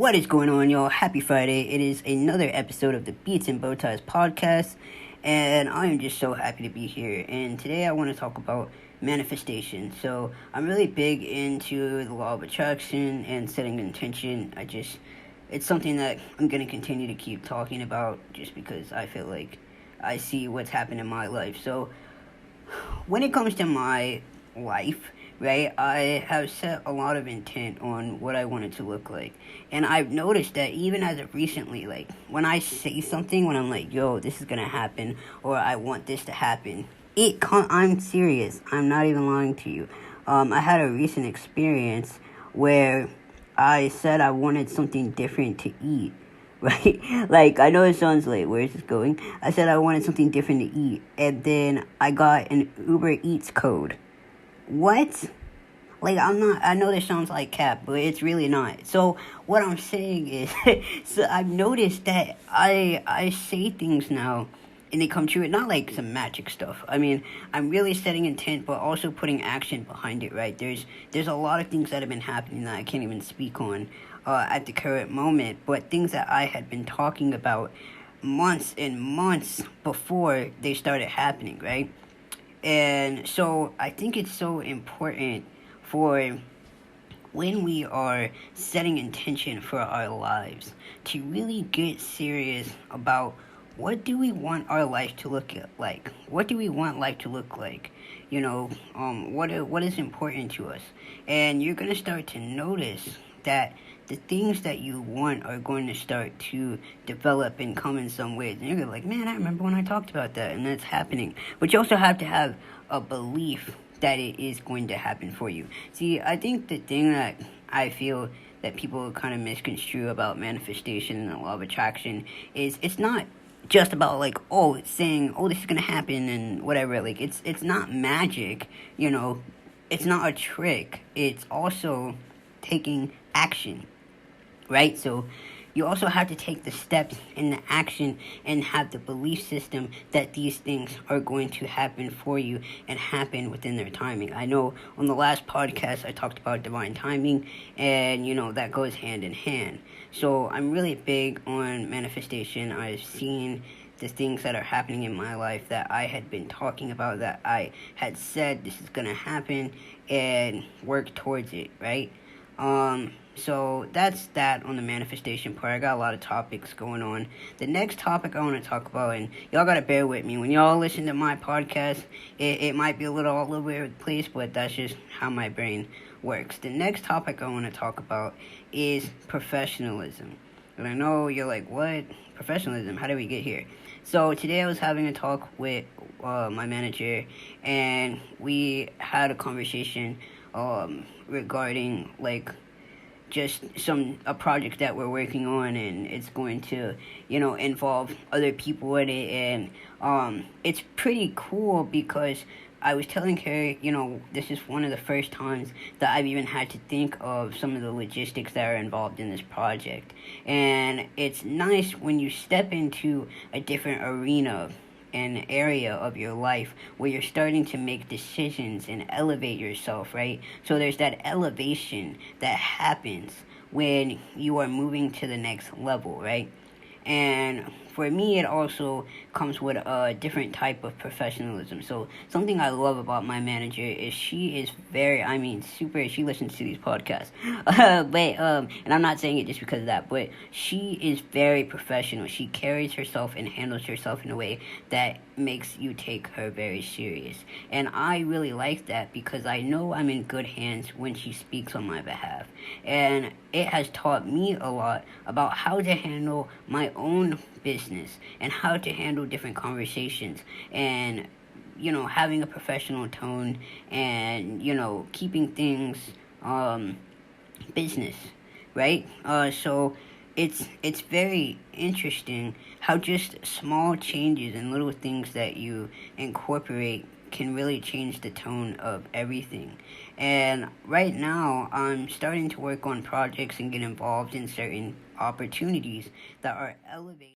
What is going on, y'all? Happy Friday. It is another episode of the Beats and Bowties podcast, and I am just so happy to be here. And today I want to talk about manifestation. So I'm really big into the law of attraction and setting intention. It's something that I'm going to continue to keep talking about just because I feel like I see what's happened in my life. So when it comes to my life, right, I have set a lot of intent on what I want it to look like. And I've noticed that even as of recently, like, when I say something, when I'm like, yo, this is going to happen, or I want this to happen, I'm serious. I'm not even lying to you. I had a recent experience where I said I wanted something different to eat. Right? Like, I know it sounds like, where is this going? I said I wanted something different to eat, and then I got an Uber Eats code. What? Like, I know this sounds like cap, but it's really not. So, what I'm saying is, so I've noticed that I say things now, and they come true. It's not like some magic stuff. I mean, I'm really setting intent, but also putting action behind it, right? There's a lot of things that have been happening that I can't even speak on at the current moment, but things that I had been talking about months and months before they started happening, right? And so I think it's so important for when we are setting intention for our lives to really get serious about what do we want our life to look like? What do we want life to look like? You know, what is important to us? And you're going to start to notice that the things that you want are going to start to develop and come in some ways. And you're going to be like, man, I remember when I talked about that, and that's happening. But you also have to have a belief that it is going to happen for you. See, I think the thing that I feel that people kind of misconstrue about manifestation and the law of attraction is it's not just about like, oh, it's saying, oh, this is going to happen and whatever. Like, it's not magic, you know. It's not a trick. It's also taking action. Right? So you also have to take the steps and the action and have the belief system that these things are going to happen for you and happen within their timing. I know on the last podcast I talked about divine timing, and, you know, that goes hand in hand. So I'm really big on manifestation. I've seen the things that are happening in my life that I had been talking about, that I had said this is going to happen, and work towards it, right? So that's that on the manifestation part. I got a lot of topics going on. The next topic I want to talk about, and y'all gotta bear with me. When y'all listen to my podcast, it might be a little all over the place, but that's just how my brain works. The next topic I want to talk about is professionalism. And I know you're like, what? Professionalism? How did we get here? So today I was having a talk with my manager, and we had a conversation regarding, like, just a project that we're working on, and it's going to, you know, involve other people in it, and it's pretty cool because I was telling her, you know, this is one of the first times that I've even had to think of some of the logistics that are involved in this project. And it's nice when you step into a different arena, an area of your life where you're starting to make decisions and elevate yourself, right? So there's that elevation that happens when you are moving to the next level, right? And for me, it also comes with a different type of professionalism. So something I love about my manager is she is super, she listens to these podcasts. And I'm not saying it just because of that, but she is very professional. She carries herself and handles herself in a way that makes you take her very serious. And I really like that because I know I'm in good hands when she speaks on my behalf. And it has taught me a lot about how to handle my own business and how to handle different conversations, and, you know, having a professional tone, and, you know, keeping things business, right? So it's very interesting how just small changes and little things that you incorporate can really change the tone of everything. And right now, I'm starting to work on projects and get involved in certain opportunities that are elevating